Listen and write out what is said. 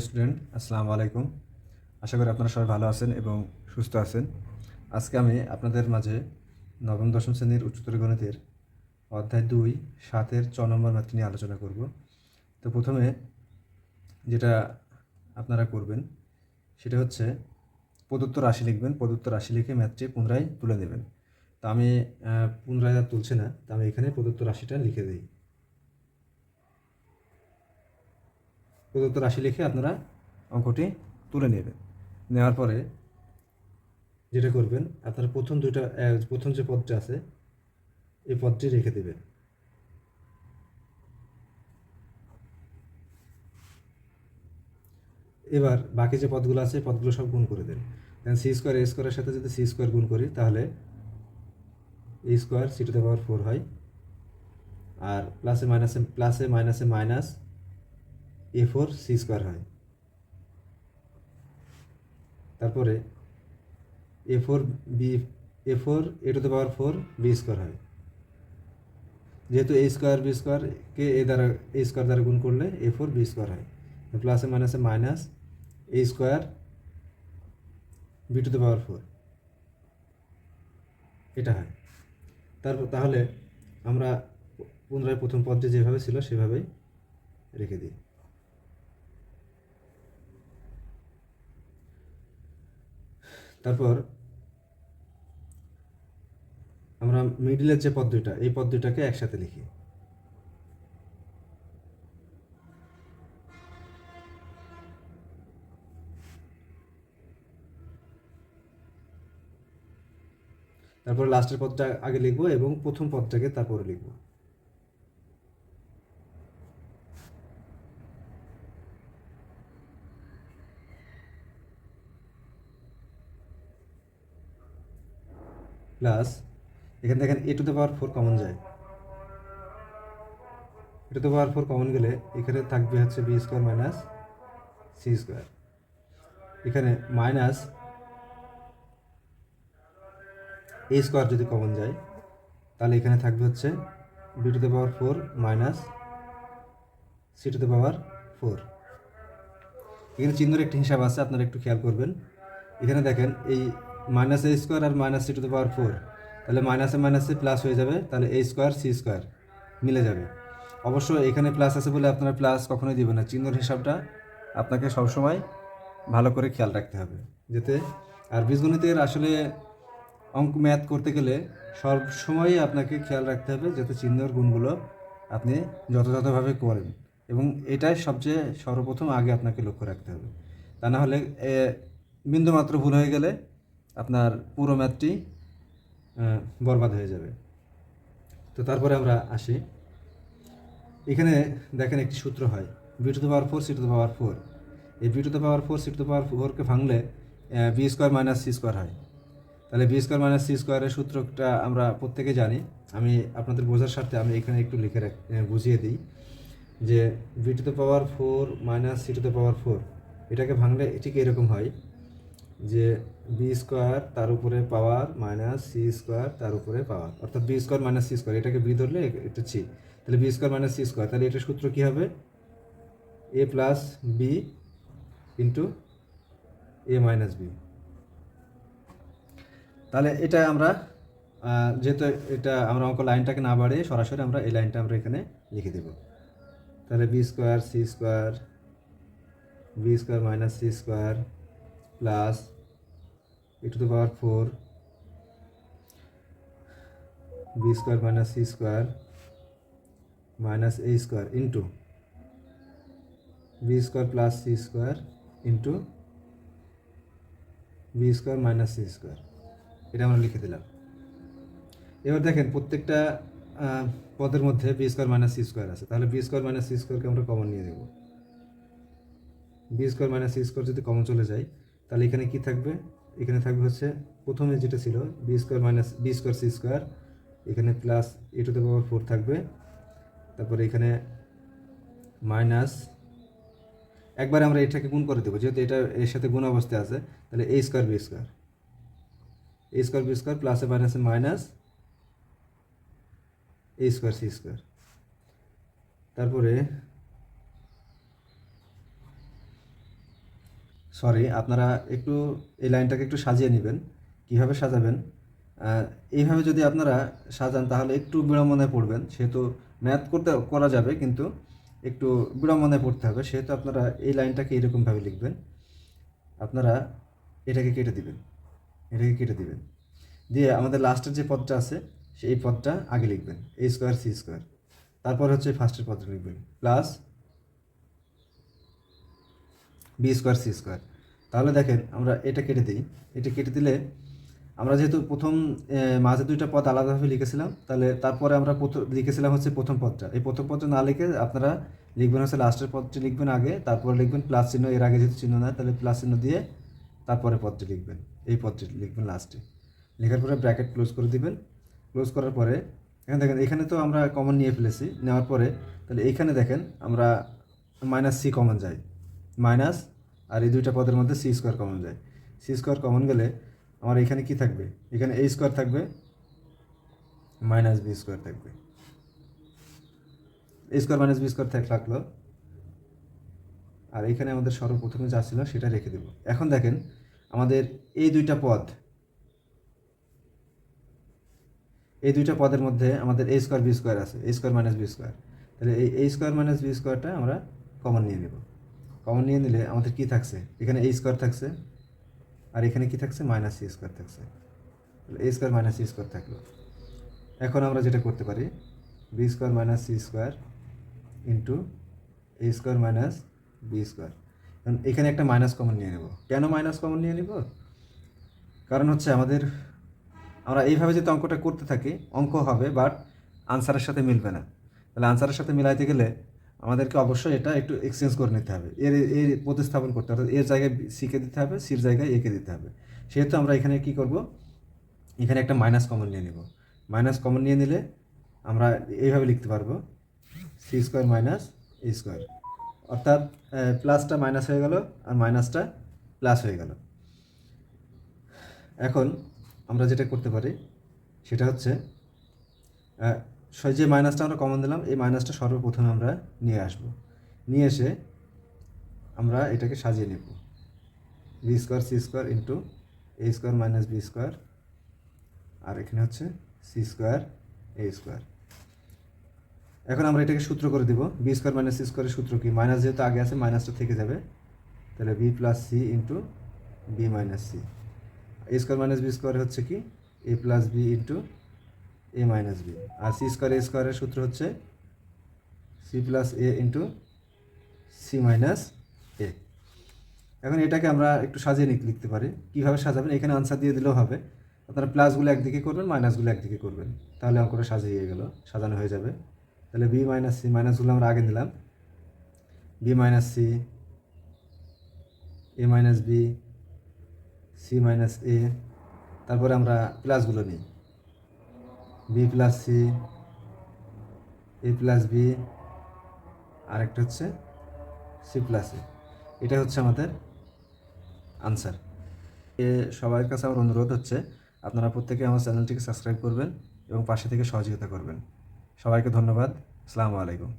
Student, আসসালামু আলাইকুম। আশা করি আপনারা সবাই ভালো আছেন এবং সুস্থ আছেন। আজকে আমি আপনাদের মাঝে নবম দশম শ্রেণীর উচ্চতর গণিতের অধ্যায় 2 7-এর 6 নম্বর ম্যাথটি নিয়ে আলোচনা করব। তো প্রথমে যেটা আপনারা করবেন সেটা হচ্ছে প্রদত্ত রাশি লিখবেন। প্রদত্ত রাশি লিখে ম্যাথটি পুনরায় তুলে দেবেন। তো আমি পুনরায় আর তুলছি না, তো আমি এখানে প্রদত্ত রাশিটা লিখে দিই। প্রদত্ত রাশি লিখে আপনারা অঙ্কটি তুলে নেবেন। নেওয়ার পরে যেটা করবেন, আপনারা প্রথম যে পদটা আছে এই পদটি রেখে দেবেন। এবার বাকি যে পদগুলো আছে পদগুলো সব গুণ করে দেন। দেন সি স্কোয়ার এ স্কোয়ারের সাথে যদি সি স্কোয়ার গুণ করি তাহলে A square C to the power 4 হয়। আর প্লাসে মাইনাসে মাইনাস A4 সি স্কোয়ার হয়। তারপরে A4 B A4 A to the power 4 B square হয়। যেহেতু এ স্কোয়ার বি স্কোয়ারকে এ স্কোয়ার দ্বারা গুণ করলে A4 বি স্কোয়ার হয়। প্লাসে minus A square B to the power 4 এটা হয়। তাহলে আমরা পুনরায় প্রথম পদটি যেভাবে ছিল সেভাবেই রেখে দিই। তারপর আমরা মিডিলের যে পদ দুইটা এই পদ দুইটাকে একসাথে লিখি। তারপর লাস্টের পদটা আগে লিখবো এবং প্রথম পদটাকে তারপরে লিখবো। প্লাস এখানে দেখেন A to the power 4 common যায়। A to the power 4 common গেলে এখানে থাকবে হচ্ছে B square minus C square. এখানে মাইনাস এ স্কোয়ার যদি কমন যায় তাহলে এখানে থাকবে হচ্ছে B to the power 4 minus C to the power 4। এখানে চিহ্নের একটি হিসাব আছে, আপনারা একটু খেয়াল করবেন। এখানে দেখেন এই মাইনাস এ স্কোয়ার আর minus C to the power 4, তাহলে মাইনাসে প্লাস হয়ে যাবে, তাহলে এ স্কোয়ার সি স্কোয়ার মিলে যাবে। অবশ্য এখানে প্লাস আছে বলে আপনারা প্লাস কখনোই দিবেন না, চিহ্নের হিসাবটা আপনাকে সবসময় ভালো করে খেয়াল রাখতে হবে যাতে। আর বীজগণিতের আসলে ম্যাথ করতে গেলে সবসময়ই আপনাকে খেয়াল রাখতে হবে যাতে চিহ্নের গুণগুলো আপনি যথাযথভাবে করেন, এবং এটাই সবচেয়ে সর্বপ্রথম আগে আপনাকে লক্ষ্য রাখতে হবে। তা না হলে বিন্দুমাত্র ভুল হয়ে গেলে আপনার পুরো ম্যাথটি বরবাদ হয়ে যাবে। তো তারপরে আমরা আসি, এখানে দেখেন একটি সূত্র হয় B to the power 4 C to the power 4। এই B to the power 4 C to the power 4কে ভাঙলে B square minus C square হয়। তাহলে বি স্কোয়ার মাইনাস সি স্কোয়ারের সূত্রটা আমরা প্রত্যেকে জানি। আমি আপনাদের বোঝার স্বার্থে আমি এখানে একটু লিখে বুঝিয়ে দিই যে B to the power 4 minus C to the power 4 এটাকে ভাঙলে ঠিক এরকম হয় যে বি স্কোয়ার তার উপরে পাওয়ার মাইনাস সি স্কোয়ার তার উপরে পাওয়ার, অর্থাৎ B square minus C square, এটাকে বি ধরলে এটা সি, তাহলে B square minus C square, তাহলে এটা সূত্র কী হবে? A plus B into A minus B. তাহলে এটা আমরা যেহেতু এটা আমরা অঙ্ক লাইনটাকে না বাড়িয়ে সরাসরি আমরা এই লাইনটা আমরা এখানে লিখে দেব। তাহলে B square minus C square plus e to the power 4 b square minus c square minus a square into b square plus c square into b square minus c square, এটা আমরা লিখে দিলাম। এবার দেখেন প্রত্যেকটা পদের মধ্যে B square minus C square আছে, তাহলে বি স্কোয়ার মাইনাস সি স্কোয়ারকে আমরা কমন নিয়ে দেব। B square minus C square যদি কমন চলে যায় তাহলে এখানে কি থাকবে? এখানে থাকবে হচ্ছে প্রথমে যেটা ছিল বি স্কোয়ার সি স্কোয়ার, এখানে plus A to the power 4 থাকবে, তারপরে এখানে মাইনাস একবারে আমরা এটাকে গুণ করে দেবো, যেহেতু এটা এর সাথে গুণ অবস্থায় আছে, তাহলে এ স্কোয়ার বি স্কোয়ার প্লাসে মাইনাসে minus A square C square. তারপরে সরি, আপনারা একটু এই লাইনটাকে একটু সাজিয়ে নেবেন। কীভাবে সাজাবেন? এইভাবে যদি আপনারা সাজান তাহলে একটু বিড়ম্বনায় পড়বেন। সেহেতু ম্যাথ করা যাবে, কিন্তু একটু বিড়ম্বনায় পড়তে হবে। সেহেতু আপনারা এই লাইনটাকে এরকমভাবে লিখবেন। আপনারা এটাকে কেটে দিবেন, এটাকে কেটে দিবেন, দিয়ে আমাদের লাস্টের যে পদটা আছে সেই পদটা আগে লিখবেন, এ স্কোয়ার সি স্কোয়ার। তারপর হচ্ছে ফার্স্টের পদটা লিখবেন, plus B square C square. তাহলে দেখেন আমরা এটা কেটে দিই। এটা কেটে দিলে আমরা যেহেতু প্রথম মাঝে দুইটা পদ আলাদাভাবে লিখেছিলাম, তাহলে তারপরে আমরা লিখেছিলাম হচ্ছে প্রথম পদটা। এই প্রথম পদটা না লিখে আপনারা লিখবেন হচ্ছে লাস্টের পদটি লিখবেন আগে, তারপরে লিখবেন প্লাস চিহ্ন, এর আগে যেহেতু চিহ্ন না তাহলে প্লাস চিহ্ন দিয়ে তারপরে পদটি লিখবেন, এই পদটি লিখবেন লাস্টে। লেখার পরে ব্র্যাকেট ক্লোজ করে দিবেন। ক্লোজ করার পরে এখানে দেখেন, এখানে তো আমরা কমন নিয়ে ফেলেছি, নেওয়ার পরে তাহলে এইখানে দেখেন আমরা মাইনাস সি কমন যায়, মাইনাস, আর এই দুইটা পদের মধ্যে সি স্কোয়ার কমন যায়। সি স্কোয়ার কমন গেলে আমার এখানে কি থাকবে? এখানে এ স্কোয়ার থাকবে, মাইনাস বি স্কোয়ার থাকবে। এ স্কোয়ার মাইনাস বি স্কোয়ার থাকলো, আর এখানে আমাদের সর্বপ্রথমে যা ছিল সেটা রেখে দেব। এখন দেখেন আমাদের এই দুইটা পদের মধ্যে আমাদের এ স্কোয়ার বি স্কোয়ার আছে, এ স্কোয়ার মাইনাস বি স্কোয়ার। তাহলে এই এ স্কোয়ার মাইনাস বি স্কোয়ারটা আমরা কমন নিয়ে নেব। কমন নিয়ে নিলে আমাদের কি থাকছে? এখানে এ স্কোয়ার থাকছে, আর এখানে কি থাকছে? মাইনাস সি স্কোয়ার থাকছে। তাহলে A square minus C square থাকলো। এখন আমরা যেটা করতে পারি, B square minus C square into A square minus B square. এখানে একটা মাইনাস কমন নিয়ে নেব। কেন মাইনাস কমন নিয়ে নেব? কারণ হচ্ছে আমরা এইভাবে যদি অঙ্কটা করতে থাকি, অঙ্ক হবে বাট আনসারের সাথে মিলবে না। তাহলে আনসারের সাথে মিলাইতে গেলে আমাদেরকে অবশ্যই এটা একটু এক্সচেঞ্জ করে নিতে হবে, এর প্রতিস্থাপন করতে হবে। এর জায়গায় সিকে দিতে হবে, সির জায়গায় একে দিতে হবে। সেহেতু আমরা এখানে কি করব, এখানে একটা মাইনাস কমন নিয়ে নেব। মাইনাস কমন নিয়ে নিলে আমরা এইভাবে লিখতে পারবো, C square minus A square, অর্থাৎ প্লাসটা মাইনাস হয়ে গেল আর মাইনাসটা প্লাস হয়ে গেল। এখন আমরা যেটা করতে পারি সেটা হচ্ছে, যে মাইনাসটা আমরা কমন দিলাম, এই মাইনাসটা সর্বপ্রথমে আমরা নিয়ে আসব। নিয়ে এসে আমরা এটাকে সাজিয়ে নেব, B square C square into A square minus B square, আর এখানে হচ্ছে সি স্কোয়ার এ স্কোয়ার। এখন আমরা এটাকে সূত্র করে দিব। বি স্কোয়ার মাইনাস সি স্কোয়ারের সূত্র কি? মাইনাস যেহেতু আগে আছে, মাইনাসটা থেকে যাবে। তাহলে B plus C into B minus C. A square minus B square হচ্ছে কি? A plus B into A minus B. আর সি স্কোয়ার এ স্কোয়ারের সূত্র হচ্ছে C plus A into C minus A. এখন এটাকে আমরা একটু সাজিয়ে লিখতে পারি। কীভাবে সাজাবেন? এখানে আনসার দিয়ে দিলেও হবে। আপনারা প্লাসগুলো একদিকে করবেন, মাইনাসগুলো একদিকে করবেন, তাহলে অঙ্কটা সাজানো হয়ে যাবে। তাহলে বি মাইনাস সি, মাইনাসগুলো আমরা আগে নিলাম, বি মাইনাস সি, এ মাইনাস বি, সি মাইনাস এ। তারপরে আমরা প্লাসগুলো নিই, বি প্লাস সি, এ প্লাস বি, আরেকটা হচ্ছে সি প্লাস এ। এটা হচ্ছে আমাদের আনসার। সবার কাছে আমার অনুরোধ হচ্ছে আপনারা প্রত্যেকে আমার চ্যানেলটিকে সাবস্ক্রাইব করবেন এবং পাশে থেকে সহযোগিতা করবেন। সবাইকে ধন্যবাদ। আসসালামু আলাইকুম।